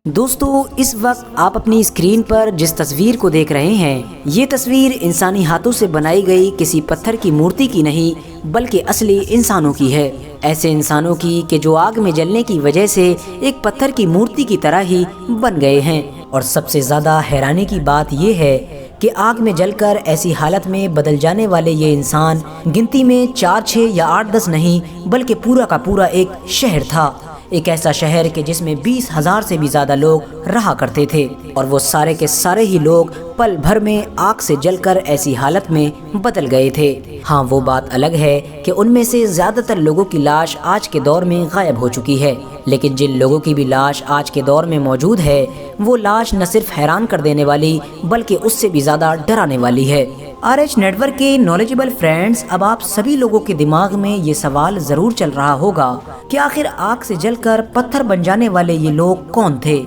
دوستو اس وقت آپ اپنی اسکرین پر جس تصویر کو دیکھ رہے ہیں یہ تصویر انسانی ہاتھوں سے بنائی گئی کسی پتھر کی مورتی کی نہیں بلکہ اصلی انسانوں کی ہے، ایسے انسانوں کی کہ جو آگ میں جلنے کی وجہ سے ایک پتھر کی مورتی کی طرح ہی بن گئے ہیں۔ اور سب سے زیادہ حیرانی کی بات یہ ہے کہ آگ میں جل کر ایسی حالت میں بدل جانے والے یہ انسان گنتی میں 4 6 یا 8 10 نہیں بلکہ پورا کا پورا ایک شہر تھا، ایک ایسا شہر کہ جس میں 20,000 سے بھی زیادہ لوگ رہا کرتے تھے، اور وہ سارے کے سارے ہی لوگ پل بھر میں آگ سے جل کر ایسی حالت میں بدل گئے تھے۔ ہاں وہ بات الگ ہے کہ ان میں سے زیادہ تر لوگوں کی لاش آج کے دور میں غائب ہو چکی ہے، لیکن جن لوگوں کی بھی لاش آج کے دور میں موجود ہے وہ لاش نہ صرف حیران کر دینے والی بلکہ اس سے بھی زیادہ ڈرانے والی ہے۔ RH نیٹ ورک کے نالجبل فرینڈز، اب آپ سبھی لوگوں کے دماغ میں یہ سوال ضرور چل رہا ہوگا کہ آخر آگ سے جل کر پتھر بن جانے والے یہ لوگ کون تھے،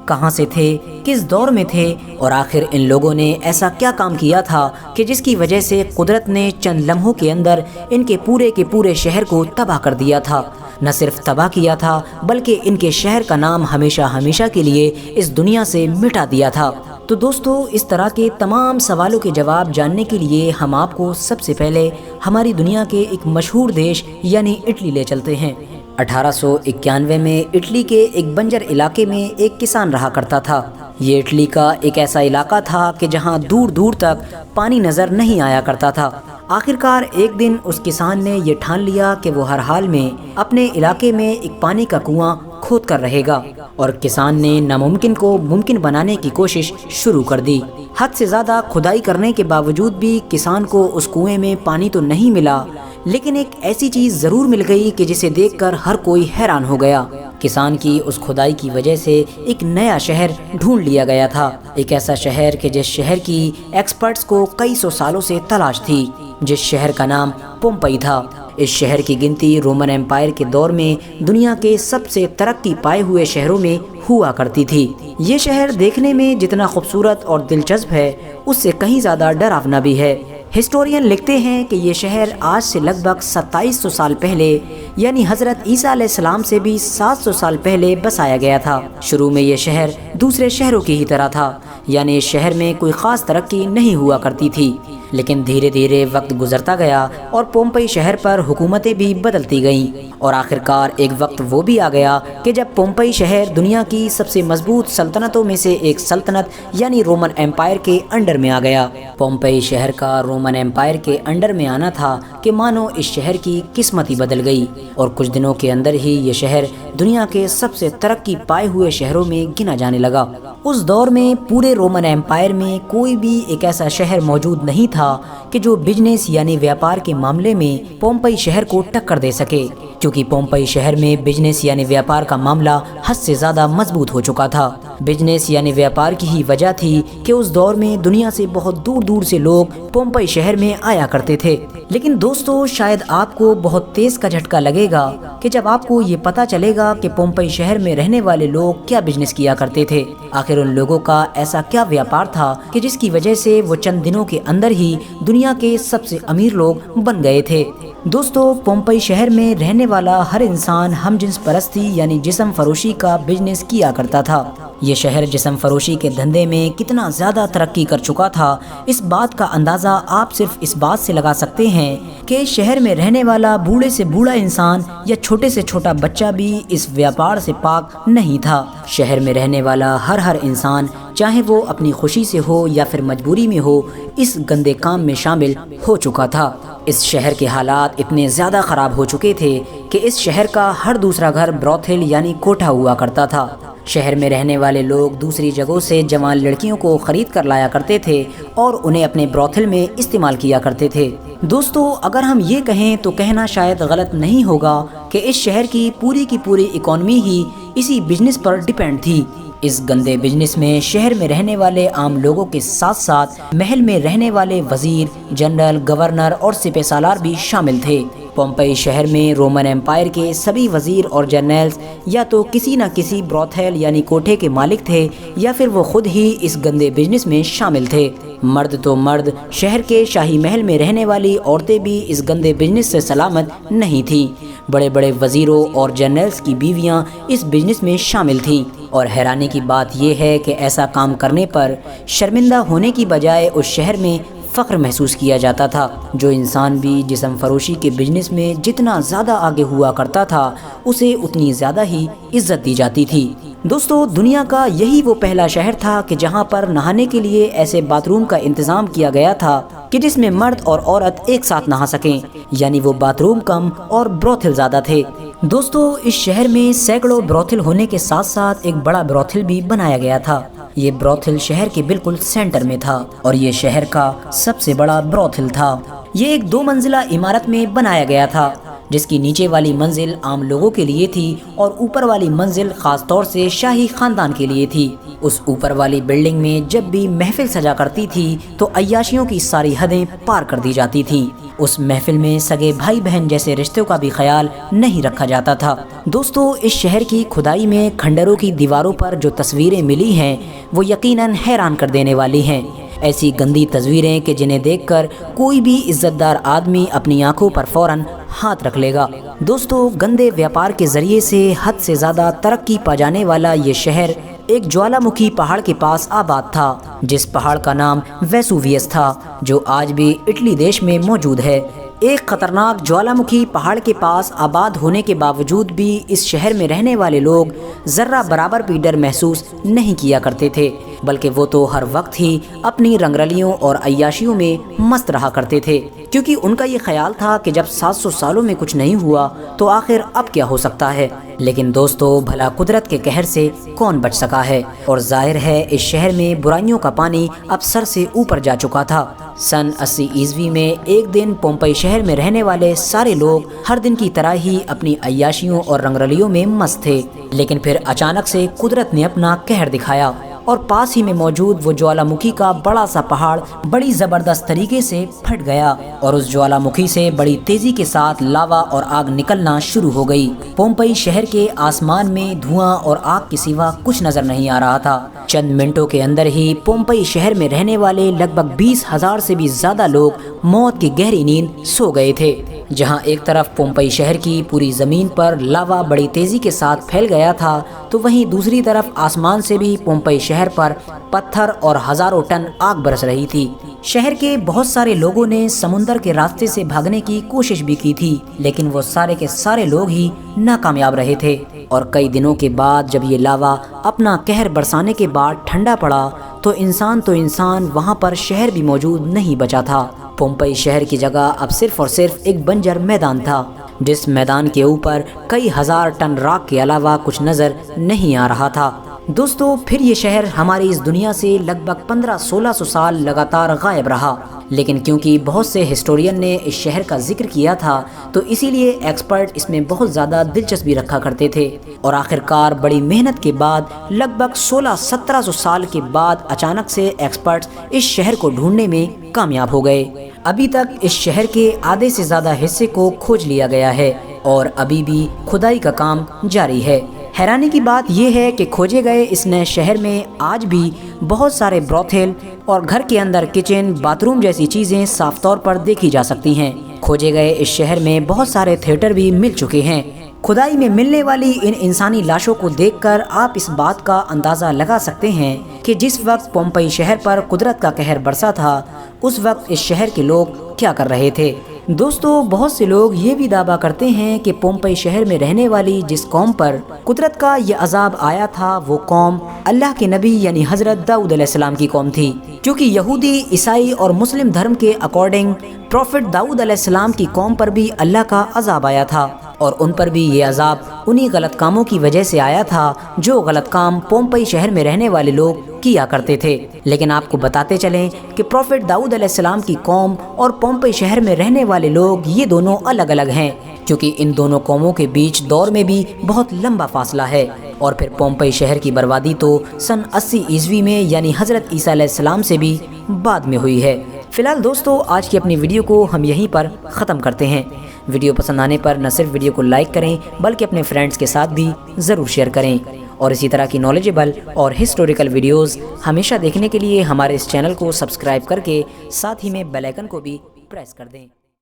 کہاں سے تھے، کس دور میں تھے، اور آخر ان لوگوں نے ایسا کیا کام کیا تھا کہ جس کی وجہ سے قدرت نے چند لمحوں کے اندر ان کے پورے شہر کو تباہ کر دیا تھا۔ نہ صرف تباہ کیا تھا بلکہ ان کے شہر کا نام ہمیشہ کے لیے اس دنیا سے مٹا دیا تھا۔ تو دوستو، اس طرح کے تمام سوالوں کے جواب جاننے کے لیے ہم آپ کو سب سے پہلے ہماری دنیا کے ایک مشہور دیش یعنی اٹلی لے چلتے ہیں۔ 1891 میں اٹلی کے ایک بنجر علاقے میں ایک کسان رہا کرتا تھا۔ یہ اٹلی کا ایک ایسا علاقہ تھا کہ جہاں دور دور تک پانی نظر نہیں آیا کرتا تھا۔ آخرکار ایک دن اس کسان نے یہ ٹھان لیا کہ وہ ہر حال میں اپنے علاقے میں ایک پانی کا کنواں کھود کر رہے گا، اور کسان نے ناممکن کو ممکن بنانے کی کوشش شروع کر دی۔ حد سے زیادہ کھدائی کرنے کے باوجود بھی کسان کو اس کنویں میں پانی تو نہیں ملا، لیکن ایک ایسی چیز ضرور مل گئی کہ جسے دیکھ کر ہر کوئی حیران ہو گیا۔ کسان کی اس کھدائی کی وجہ سے ایک نیا شہر ڈھونڈ لیا گیا تھا، ایک ایسا شہر کہ جس شہر کی ایکسپرٹس کو کئی سو سالوں سے تلاش تھی، جس شہر کا نام پومپئی تھا۔ اس شہر کی گنتی رومن ایمپائر کے دور میں دنیا کے سب سے ترقی پائے ہوئے شہروں میں ہوا کرتی تھی۔ یہ شہر دیکھنے میں جتنا خوبصورت اور دلچسپ ہے اس سے کہیں زیادہ ڈراونا بھی ہے۔ ہسٹورین لکھتے ہیں کہ یہ شہر آج سے لگ بھگ 2700 سال پہلے یعنی حضرت عیسیٰ علیہ السلام سے بھی 700 سال پہلے بسایا گیا تھا۔ شروع میں یہ شہر دوسرے شہروں کی ہی طرح تھا، یعنی اس شہر میں کوئی خاص ترقی نہیں ہوا کرتی تھی، لیکن دھیرے دھیرے وقت گزرتا گیا اور پومپئی شہر پر حکومتیں بھی بدلتی گئیں، اور آخرکار ایک وقت وہ بھی آ گیا کہ جب پومپئی شہر دنیا کی سب سے مضبوط سلطنتوں میں سے ایک سلطنت یعنی رومن ایمپائر کے انڈر میں آ گیا۔ پومپئی شہر کا رومن ایمپائر کے انڈر میں آنا تھا کہ مانو اس شہر کی قسمت ہی بدل گئی، اور کچھ دنوں کے اندر ہی یہ شہر دنیا کے سب سے ترقی پائے ہوئے شہروں میں گنا جانے لگا۔ اس دور میں پورے رومن ایمپائر میں کوئی بھی ایک ایسا شہر موجود نہیں تھا کہ جو بزنس یعنی ویاپار کے معاملے میں پومپئی شہر کو ٹکر دے سکے، کیونکہ پومپئی شہر میں بزنس یعنی ویاپار کا معاملہ حد سے زیادہ مضبوط ہو چکا تھا۔ بزنس یعنی ویاپار کی ہی وجہ تھی کہ اس دور میں دنیا سے بہت دور دور سے لوگ پومپئی شہر میں آیا کرتے تھے۔ لیکن دوستو، شاید آپ کو بہت تیز کا جھٹکا لگے گا کہ جب آپ کو یہ پتا چلے گا کہ پومپئی شہر میں رہنے والے لوگ کیا بزنس کیا کرتے تھے۔ آخر ان لوگوں کا ایسا کیا ویاپار تھا کہ جس کی وجہ سے وہ چند دنوں کے اندر ہی دنیا کے سب سے امیر لوگ بن گئے تھے۔ دوستو، پومپئی شہر میں رہنے والا ہر انسان ہم جنس پرستی یعنی جسم فروشی کا بزنس کیا کرتا تھا۔ یہ شہر جسم فروشی کے دھندے میں کتنا زیادہ ترقی کر چکا تھا، اس بات کا اندازہ آپ صرف اس بات سے لگا سکتے ہیں کہ شہر میں رہنے والا بوڑھے سے بوڑھا انسان یا چھوٹے سے چھوٹا بچہ بھی اس ویاپار سے پاک نہیں تھا۔ شہر میں رہنے والا ہر انسان، چاہے وہ اپنی خوشی سے ہو یا پھر مجبوری میں ہو، اس گندے کام میں شامل ہو چکا تھا۔ اس شہر کے حالات اتنے زیادہ خراب ہو چکے تھے کہ اس شہر کا ہر دوسرا گھر بروتھل یعنی کوٹھا ہوا کرتا تھا۔ شہر میں رہنے والے لوگ دوسری جگہوں سے جوان لڑکیوں کو خرید کر لایا کرتے تھے اور انہیں اپنے بروتھل میں استعمال کیا کرتے تھے۔ دوستو، اگر ہم یہ کہیں تو کہنا شاید غلط نہیں ہوگا کہ اس شہر کی پوری اکانومی ہی اسی بزنس پر ڈیپینڈ تھی۔ اس گندے بزنس میں شہر میں رہنے والے عام لوگوں کے ساتھ ساتھ محل میں رہنے والے وزیر، جنرل، گورنر اور سپہ سالار بھی شامل تھے۔ پومپئی شہر میں رومن ایمپائر کے سبھی وزیر اور جرنیلز یا تو کسی نہ کسی بروتھل یعنی کوٹھے کے مالک تھے یا پھر وہ خود ہی اس گندے بزنس میں شامل تھے۔ مرد تو مرد، شہر کے شاہی محل میں رہنے والی عورتیں بھی اس گندے بزنس سے سلامت نہیں تھیں۔ بڑے بڑے وزیروں اور جنرلز کی بیویاں اس بزنس میں شامل تھیں، اور حیرانی کی بات یہ ہے کہ ایسا کام کرنے پر شرمندہ ہونے کی بجائے اس شہر میں فخر محسوس کیا جاتا تھا۔ جو انسان بھی جسم فروشی کے بزنس میں جتنا زیادہ آگے ہوا کرتا تھا، اسے اتنی زیادہ ہی عزت دی جاتی تھی۔ دوستو، دنیا کا یہی وہ پہلا شہر تھا کہ جہاں پر نہانے کے لیے ایسے باتھ روم کا انتظام کیا گیا تھا کہ جس میں مرد اور عورت ایک ساتھ نہا سکیں، یعنی وہ باتھ روم کم اور بروتھل زیادہ تھے۔ دوستو، اس شہر میں سینکڑوں بروتھل ہونے کے ساتھ ساتھ ایک بڑا بروتھل بھی بنایا گیا تھا۔ یہ بروتھل شہر کے بالکل سینٹر میں تھا اور یہ شہر کا سب سے بڑا بروتھل تھا۔ یہ ایک 2 منزلہ عمارت میں بنایا گیا تھا، جس کی نیچے والی منزل عام لوگوں کے لیے تھی اور اوپر والی منزل خاص طور سے شاہی خاندان کے لیے تھی۔ اس اوپر والی بلڈنگ میں جب بھی محفل سجا کرتی تھی تو عیاشیوں کی ساری حدیں پار کر دی جاتی تھی۔ اس محفل میں سگے بھائی بہن جیسے رشتوں کا بھی خیال نہیں رکھا جاتا تھا۔ دوستو، اس شہر کی کھدائی میں کھنڈروں کی دیواروں پر جو تصویریں ملی ہیں وہ یقیناً حیران کر دینے والی ہیں۔ ایسی گندی تصویریں کہ جنہیں دیکھ کر کوئی بھی عزت دار آدمی اپنی آنکھوں پر فوراً ہاتھ رکھ لے گا۔ دوستو، گندے ویاپار کے ذریعے سے حد سے زیادہ ترقی پا جانے والا یہ شہر ایک جوالا مکھی پہاڑ کے پاس آباد تھا، جس پہاڑ کا نام ویسوویس تھا، جو آج بھی اٹلی دیش میں موجود ہے۔ ایک خطرناک جوالا مکھی پہاڑ کے پاس آباد ہونے کے باوجود بھی اس شہر میں رہنے والے لوگ ذرہ برابر بھی ڈر محسوس نہیں کیا کرتے تھے، بلکہ وہ تو ہر وقت ہی اپنی رنگرلیوں اور عیاشیوں میں مست رہا کرتے تھے، کیونکہ ان کا یہ خیال تھا کہ جب 700 سالوں میں کچھ نہیں ہوا تو آخر اب کیا ہو سکتا ہے۔ لیکن دوستو، بھلا قدرت کے قہر سے کون بچ سکا ہے؟ اور ظاہر ہے اس شہر میں برائیوں کا پانی اب سر سے اوپر جا چکا تھا۔ سن 80 عیسوی میں ایک دن پومپئی شہر میں رہنے والے سارے لوگ ہر دن کی طرح ہی اپنی عیاشیوں اور رنگرلیوں میں مست تھے، لیکن پھر اچانک سے قدرت نے اپنا قہر دکھایا اور پاس ہی میں موجود وہ جوالا مکھی کا بڑا سا پہاڑ بڑی زبردست طریقے سے پھٹ گیا اور اس جوالا مکھی سے بڑی تیزی کے ساتھ لاوا اور آگ نکلنا شروع ہو گئی۔ پومپئی شہر کے آسمان میں دھواں اور آگ کے سوا کچھ نظر نہیں آ رہا تھا۔ چند منٹوں کے اندر ہی پومپئی شہر میں رہنے والے لگ بھگ 20,000 سے بھی زیادہ لوگ موت کی گہری نیند سو گئے تھے۔ جہاں ایک طرف پومپئی شہر کی پوری زمین پر لاوا بڑی تیزی کے ساتھ پھیل گیا تھا، تو وہیں دوسری طرف آسمان سے بھی پومپئی شہر پر پتھر اور ہزاروں ٹن آگ برس رہی تھی۔ شہر کے بہت سارے لوگوں نے سمندر کے راستے سے بھاگنے کی کوشش بھی کی تھی، لیکن وہ سارے کے سارے لوگ ہی ناکامیاب رہے تھے۔ اور کئی دنوں کے بعد جب یہ لاوا اپنا قہر برسانے کے بعد ٹھنڈا پڑا تو انسان وہاں پر شہر بھی موجود نہیں بچا تھا۔ پومپئی شہر کی جگہ اب صرف اور صرف ایک بنجر میدان تھا، جس میدان کے اوپر کئی ہزار ٹن راکھ کے علاوہ کچھ نظر نہیں آ رہا تھا۔ دوستو، پھر یہ شہر ہماری اس دنیا سے لگ بھگ 1500-1600 سال لگاتار غائب رہا، لیکن کیونکہ بہت سے ہسٹورین نے اس شہر کا ذکر کیا تھا تو اسی لیے ایکسپرٹ اس میں بہت زیادہ دلچسپی رکھا کرتے تھے، اور آخرکار بڑی محنت کے بعد لگ بھگ 1600-1700 سال کے بعد اچانک سے ایکسپرٹس اس شہر کو ڈھونڈنے میں کامیاب ہو گئے۔ ابھی تک اس شہر کے آدھے سے زیادہ حصے کو کھوج لیا گیا ہے اور ابھی بھی کھدائی کا کام جاری ہے۔ حیرانی کی بات یہ ہے کہ کھوجے گئے اس نئے شہر میں آج بھی بہت سارے بروتھل اور گھر کے اندر کچن، باتھ روم جیسی چیزیں صاف طور پر دیکھی جا سکتی ہیں۔ کھوجے گئے اس شہر میں بہت سارے تھیٹر بھی مل چکے ہیں۔ کھدائی میں ملنے والی ان انسانی لاشوں کو دیکھ کر آپ اس بات کا اندازہ لگا سکتے ہیں کہ جس وقت پومپئی شہر پر قدرت کا قہر برسا تھا، اس وقت اس شہر کے لوگ کیا کر رہے تھے۔ دوستو، بہت سے لوگ یہ بھی دعویٰ کرتے ہیں کہ پومپئی شہر میں رہنے والی جس قوم پر قدرت کا یہ عذاب آیا تھا وہ قوم اللہ کے نبی یعنی حضرت داؤد علیہ السلام کی قوم تھی، کیونکہ یہودی، عیسائی اور مسلم دھرم کے اکارڈنگ پروفٹ داؤد علیہ السلام کی قوم پر بھی اللہ کا عذاب آیا تھا، اور ان پر بھی یہ عذاب انہی غلط کاموں کی وجہ سے آیا تھا جو غلط کام پومپئی شہر میں رہنے والے لوگ کیا کرتے تھے۔ لیکن آپ کو بتاتے چلیں کہ پروفٹ داؤد علیہ السلام کی قوم اور پومپئی شہر میں رہنے والے لوگ یہ دونوں الگ الگ ہیں، کیونکہ ان دونوں قوموں کے بیچ دور میں بھی بہت لمبا فاصلہ ہے، اور پھر پومپئی شہر کی بربادی تو سن 80 عیسوی میں یعنی حضرت عیسیٰ علیہ السلام سے بھی بعد میں ہوئی ہے۔ فی الحال دوستو، آج کی اپنی ویڈیو کو ہم یہیں پر ختم کرتے ہیں۔ ویڈیو پسند آنے پر نہ صرف ویڈیو کو لائک کریں بلکہ اپنے فرینڈز کے ساتھ بھی ضرور شیئر کریں، اور اسی طرح کی نالجبل اور ہسٹوریکل ویڈیوز ہمیشہ دیکھنے کے لیے ہمارے اس چینل کو سبسکرائب کر کے ساتھ ہی میں بیل آئیکن کو بھی پریس کر دیں۔